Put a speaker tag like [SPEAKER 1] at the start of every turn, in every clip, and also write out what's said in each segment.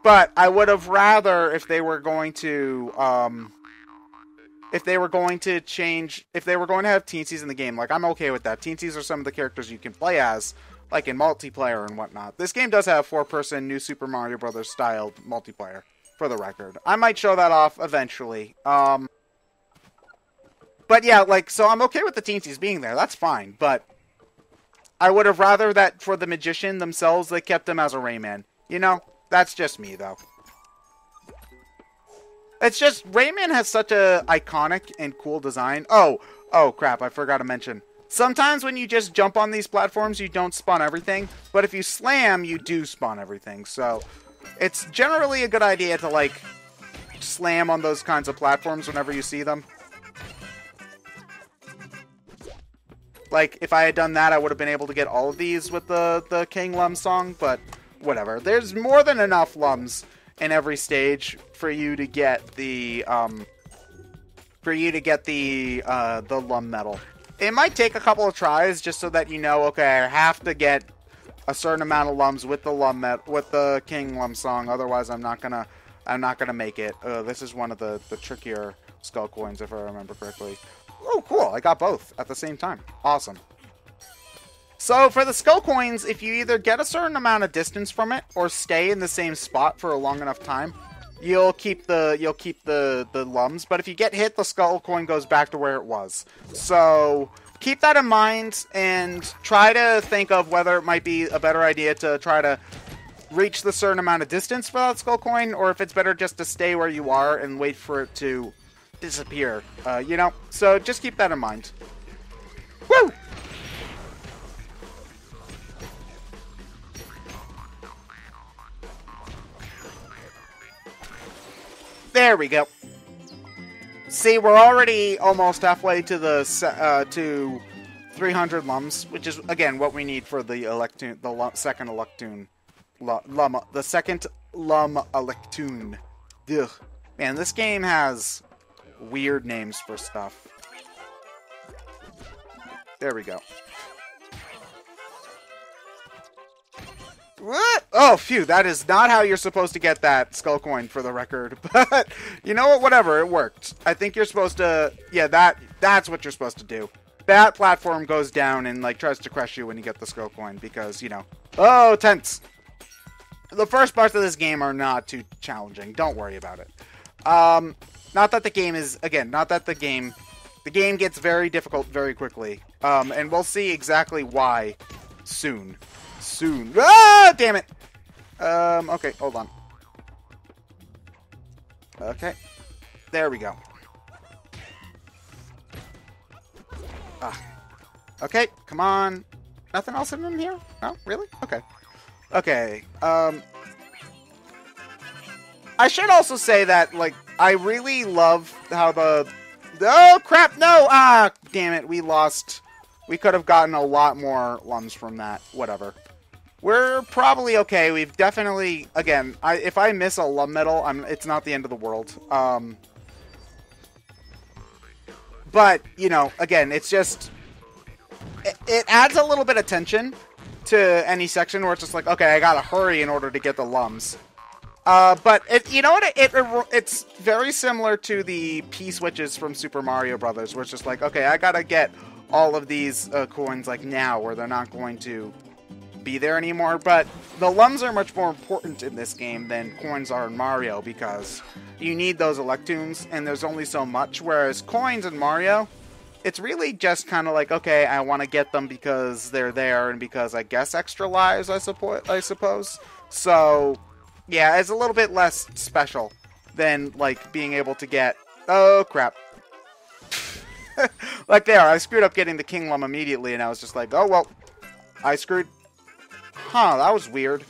[SPEAKER 1] But I would have rather if they were going to change, if they were going to have teensies in the game, like, I'm okay with that. Teensies are some of the characters you can play as, like in multiplayer and whatnot. This game does have 4-person New Super Mario Bros. Styled multiplayer, for the record. I might show that off eventually. But yeah, like, so I'm okay with the teensies being there. That's fine, but I would have rather that for the magician themselves, they kept them as a Rayman. You know? That's just me, though. It's just, Rayman has such a iconic and cool design. Oh crap, I forgot to mention. Sometimes when you just jump on these platforms, you don't spawn everything. But if you slam, you do spawn everything. So, it's generally a good idea to, like, slam on those kinds of platforms whenever you see them. Like, if I had done that, I would have been able to get all of these with the King Lum song, but whatever. There's more than enough Lums in every stage for you to get the Lum medal. It might take a couple of tries just so that you know, okay, I have to get a certain amount of Lums with the King Lum song, otherwise I'm not gonna make it. This is one of the trickier skull coins, if I remember correctly. Oh, cool, I got both at the same time. Awesome. So, for the skull coins, if you either get a certain amount of distance from it, or stay in the same spot for a long enough time, you'll keep the Lums. But if you get hit, the skull coin goes back to where it was. So, keep that in mind, and try to think of whether it might be a better idea to try to reach the certain amount of distance for that skull coin, or if it's better just to stay where you are and wait for it to disappear. You know? So, just keep that in mind. Woo! There we go. See, we're already almost halfway to the to 300 Lums, which is again what we need for the Electoon, second Electoon, the second Lum Electoon. Ugh. Man, this game has weird names for stuff. There we go. What? Oh, phew, that is not how you're supposed to get that skull coin, for the record. But, you know what, whatever, it worked. I think you're supposed to, yeah, that's what you're supposed to do. That platform goes down and, like, tries to crush you when you get the skull coin, because, you know. Oh, tense. The first parts of this game are not too challenging. Don't worry about it. Not that the game is, again, not that the game gets very difficult very quickly. And we'll see exactly why soon. Ah, damn it. Okay, hold on. Okay. There we go. Ah. Okay, come on. Nothing else in here? No? Really? Okay. Okay, I should also say that, like, I really love how the... Oh, crap, no! Ah, damn it, we lost. We could have gotten a lot more Lums from that. Whatever. We're probably okay. We've definitely, again, if I miss a Lum medal, it's not the end of the world. But, you know, again, it's just... It adds a little bit of tension to any section where it's just like, okay, I gotta hurry in order to get the Lums. But, you know what, it's very similar to the P-switches from Super Mario Brothers, where it's just like, okay, I gotta get all of these coins, like, now, where they're not going to be there anymore. But the Lums are much more important in this game than coins are in Mario, because you need those Electoons, and there's only so much, whereas coins in Mario, it's really just kind of like, okay, I want to get them because they're there, and because, I guess, extra lives, I suppose. So, yeah, it's a little bit less special than, like, being able to get... Oh, crap. Like, there, I screwed up getting the King Lum immediately, and I was just like, oh, well, I screwed... Huh, that was weird.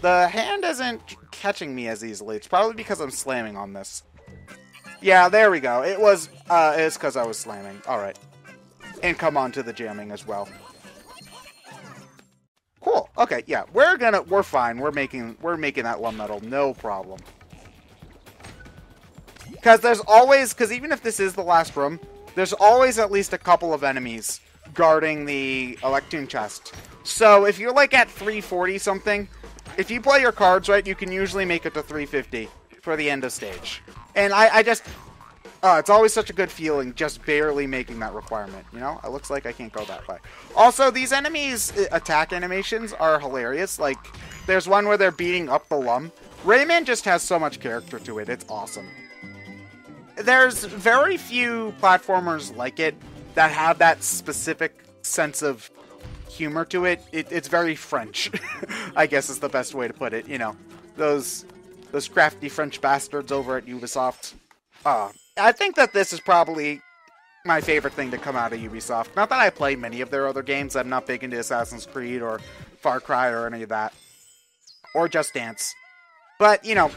[SPEAKER 1] The hand isn't catching me as easily. It's probably because I'm slamming on this. Yeah, there we go. It's because I was slamming. Alright. And come on to the jamming as well. Cool. Okay, yeah. We're fine. We're making that Lum medal. No problem. Because even if this is the last room, there's always at least a couple of enemies guarding the Electoon chest. So if you're like at 340 something, if you play your cards right, you can usually make it to 350 for the end of stage. And I just... it's always such a good feeling just barely making that requirement, you know? It looks like I can't go that way. Also, these enemies' attack animations are hilarious. Like, there's one where they're beating up the Lum. Rayman just has so much character to it. It's awesome. There's very few platformers like it that have that specific sense of humor to it. It's very French, I guess is the best way to put it. You know, those crafty French bastards over at Ubisoft. I think that this is probably my favorite thing to come out of Ubisoft. Not that I play many of their other games. I'm not big into Assassin's Creed or Far Cry or any of that. Or Just Dance. But, you know,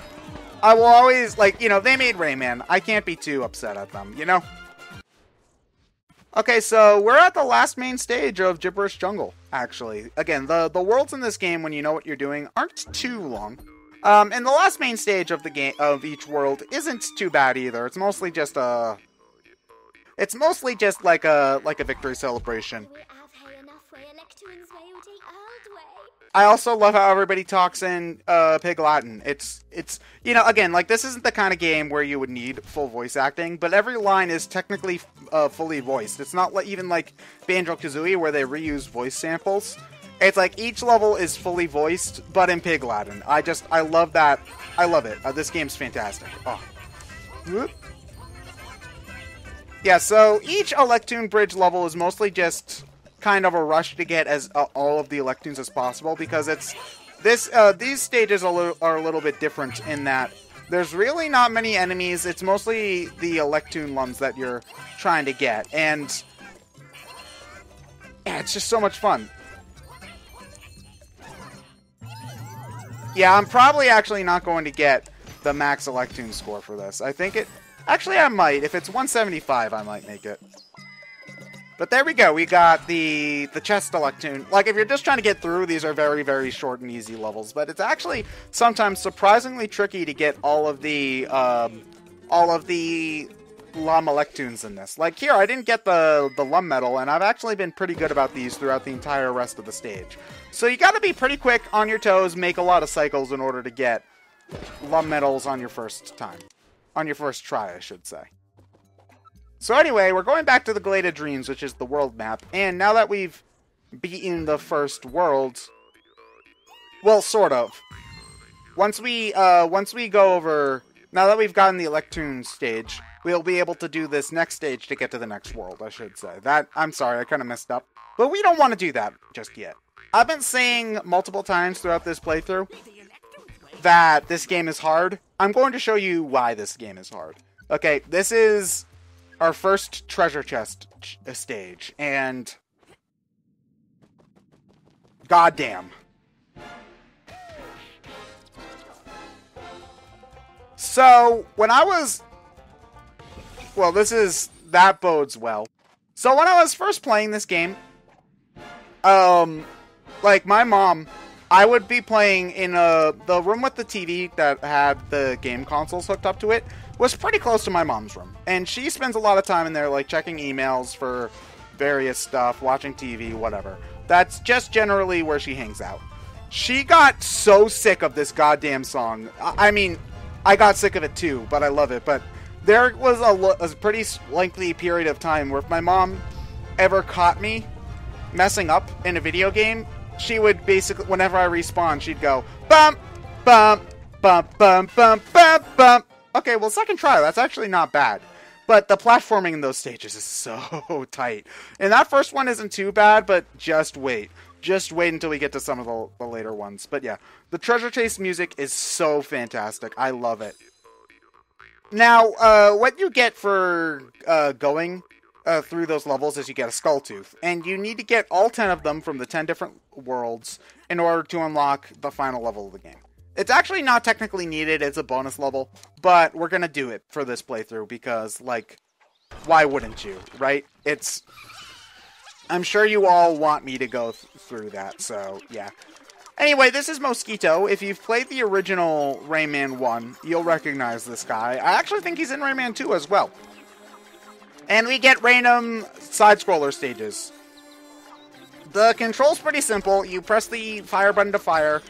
[SPEAKER 1] I will always, like, you know, they made Rayman. I can't be too upset at them, you know? Okay, so we're at the last main stage of Gibberish Jungle, actually. Again, the worlds in this game, when you know what you're doing, aren't too long. And the last main stage of the game, of each world, isn't too bad either. It's mostly just a... It's mostly just like a victory celebration. I also love how everybody talks in Pig Latin. It's you know, again, like, this isn't the kind of game where you would need full voice acting, but every line is technically fully voiced. It's not like, even like Banjo-Kazooie where they reuse voice samples. It's like each level is fully voiced, but in Pig Latin. I love that. I love it. This game's fantastic. Oh. Whoop. Yeah, so each Electoon Bridge level is mostly just kind of a rush to get as all of the Electoons as possible, because these stages are a little bit different in that there's really not many enemies. It's mostly the Electoon Lums that you're trying to get, and yeah, it's just so much fun. Yeah, I'm probably actually not going to get the max Electoon score for this. I think it... Actually, I might. If it's 175, I might make it. But there we go. We got the chest Electoon. Like, if you're just trying to get through, these are very, very short and easy levels. But it's actually sometimes surprisingly tricky to get all of the Lum Electoons in this. Like here, I didn't get the Lum Medal, and I've actually been pretty good about these throughout the entire rest of the stage. So you gotta be pretty quick on your toes, make a lot of cycles in order to get Lum Medals on your first time. On your first try, I should say. So anyway, we're going back to the Glade of Dreams, which is the world map, and now that we've beaten the first world, well, sort of. Once we go over, now that we've gotten the Electoon stage, we'll be able to do this next stage to get to the next world, I should say. I'm sorry, I kind of messed up. But we don't want to do that just yet. I've been saying multiple times throughout this playthrough that this game is hard. I'm going to show you why this game is hard. Okay, this is our first treasure chest stage, and goddamn. So, when I was... Well, that bodes well. So when I was first playing this game, like my mom, I would be playing in the room with the TV that had the game consoles hooked up to it, was pretty close to my mom's room. And she spends a lot of time in there, like, checking emails for various stuff, watching TV, whatever. That's just generally where she hangs out. She got so sick of this goddamn song. I mean, I got sick of it too, but I love it. But there was a pretty lengthy period of time where if my mom ever caught me messing up in a video game, she would basically, whenever I respawn, she'd go, bump, bump, bump, bump, bump, bump, bump. Okay, well, second try, that's actually not bad. But the platforming in those stages is so tight. And that first one isn't too bad, but just wait. Just wait until we get to some of the later ones. But yeah, the treasure chase music is so fantastic. I love it. Now, what you get for going through those levels is you get a skull tooth. And you need to get all 10 of them from the 10 different worlds in order to unlock the final level of the game. It's actually not technically needed, it's a bonus level, but we're gonna do it for this playthrough because, like, why wouldn't you, right? I'm sure you all want me to go through that, so, yeah. Anyway, this is Mosquito. If you've played the original Rayman 1, you'll recognize this guy. I actually think he's in Rayman 2 as well. And we get random side-scroller stages. The control's pretty simple. You press the fire button to fire,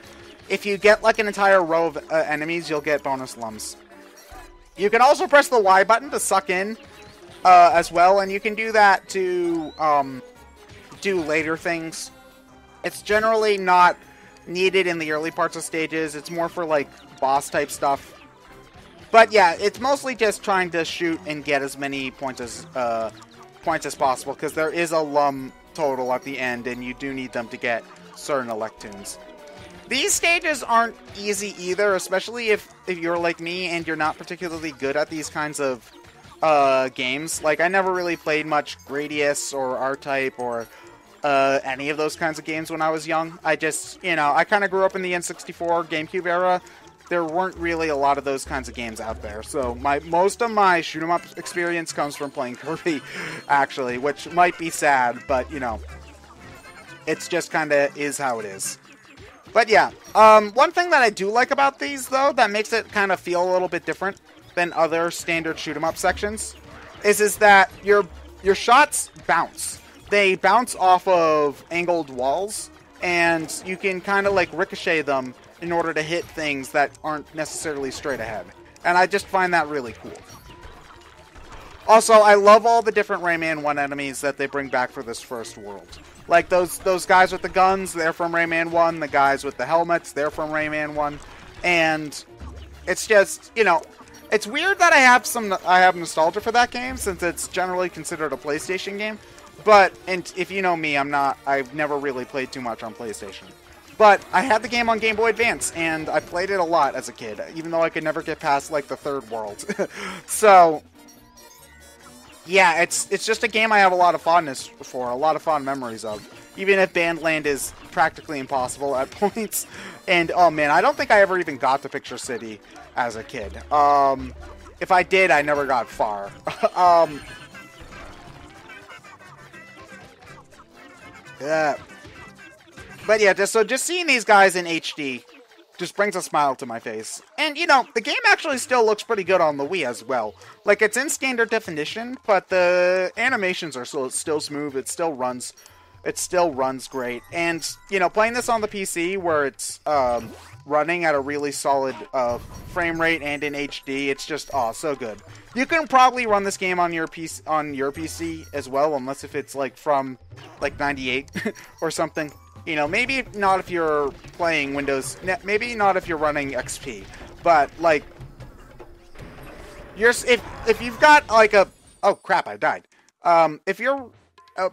[SPEAKER 1] if you get like an entire row of enemies, you'll get bonus lums. You can also press the Y button to suck in as well, and you can do that to do later things. It's generally not needed in the early parts of stages. It's more for like boss type stuff. But yeah, it's mostly just trying to shoot and get as many points as possible, because there is a lum total at the end, and you do need them to get certain Electoons. These stages aren't easy either, especially if you're like me and you're not particularly good at these kinds of games. Like, I never really played much Gradius or R-Type or any of those kinds of games when I was young. I just, I kind of grew up in the N64 GameCube era. There weren't really a lot of those kinds of games out there. So most of my shoot-'em-up experience comes from playing Kirby, actually, which might be sad, but, it's just kind of is how it is. But yeah, one thing that I do like about these, though, that makes it kind of feel a little bit different than other standard shoot-'em-up sections, is that your shots bounce. They bounce off of angled walls, and you can kind of like ricochet them in order to hit things that aren't necessarily straight ahead. And I just find that really cool. Also, I love all the different Rayman 1 enemies that they bring back for this first world. Like those guys with the guns, they're from Rayman 1. The guys with the helmets, they're from Rayman 1. And it's just, it's weird that I have nostalgia for that game, since it's generally considered a PlayStation game. But, and if you know me, I've never really played too much on PlayStation. But I had the game on Game Boy Advance, and I played it a lot as a kid, even though I could never get past, like, the third world. So, yeah, it's just a game I have a lot of fondness for, a lot of fond memories of. Even if Bandland is practically impossible at points. And, oh man, I don't think I ever even got to Picture City as a kid. If I did, I never got far. Yeah. But yeah, just seeing these guys in HD just brings a smile to my face. And, the game actually still looks pretty good on the Wii as well. Like, it's in standard definition, but the animations are still smooth. It still runs great. And, playing this on the PC where it's running at a really solid frame rate and in HD, it's just, so good. You can probably run this game on your PC as well, unless if it's, like, from, like, 98 or something. Maybe not if you're playing Windows, maybe not if you're running XP, but, like, if you've got, like, oh crap, I died. If you're,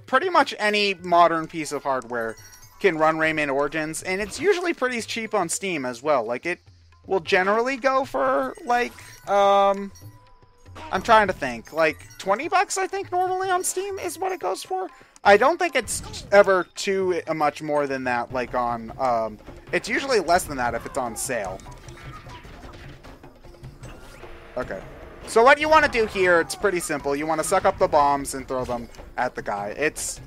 [SPEAKER 1] pretty much any modern piece of hardware can run Rayman Origins, and it's usually pretty cheap on Steam as well. Like, it will generally go for, like, I'm trying to think, like, $20, I think, normally on Steam is what it goes for. I don't think it's ever too much more than that, like on, it's usually less than that if it's on sale. Okay. So what you want to do here, it's pretty simple. You want to suck up the bombs and throw them at the guy. It's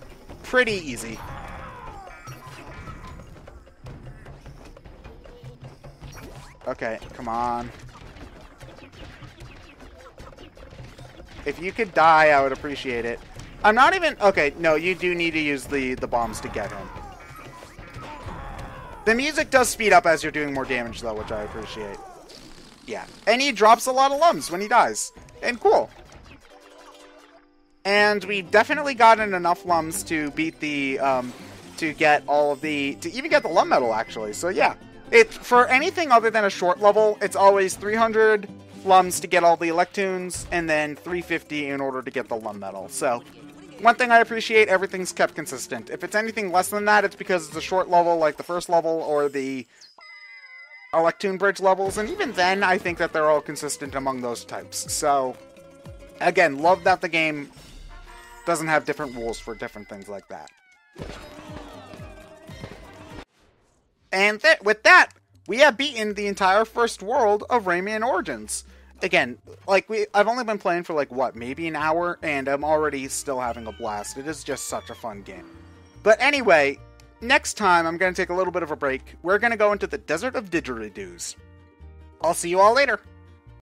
[SPEAKER 1] pretty easy. Okay, come on. If you could die, I would appreciate it. I'm not even... Okay, no, you do need to use the bombs to get him. The music does speed up as you're doing more damage, though, which I appreciate. Yeah. And he drops a lot of lums when he dies. And cool. And we definitely gotten enough lums to beat the... to get all of the... To even get the lum medal, actually. So, yeah. For anything other than a short level, it's always 300 lums to get all the Electoons, and then 350 in order to get the lum medal. So... One thing I appreciate, everything's kept consistent. If it's anything less than that, it's because it's a short level, like the first level, or the Electoon Bridge levels, and even then, I think that they're all consistent among those types. So, again, love that the game doesn't have different rules for different things like that. And with that, we have beaten the entire first world of Rayman Origins. Again, like, I've only been playing for, like, what, maybe an hour, and I'm already still having a blast. It is just such a fun game. But anyway, next time I'm going to take a little bit of a break. We're going to go into the Desert of Didgeridoos. I'll see you all later.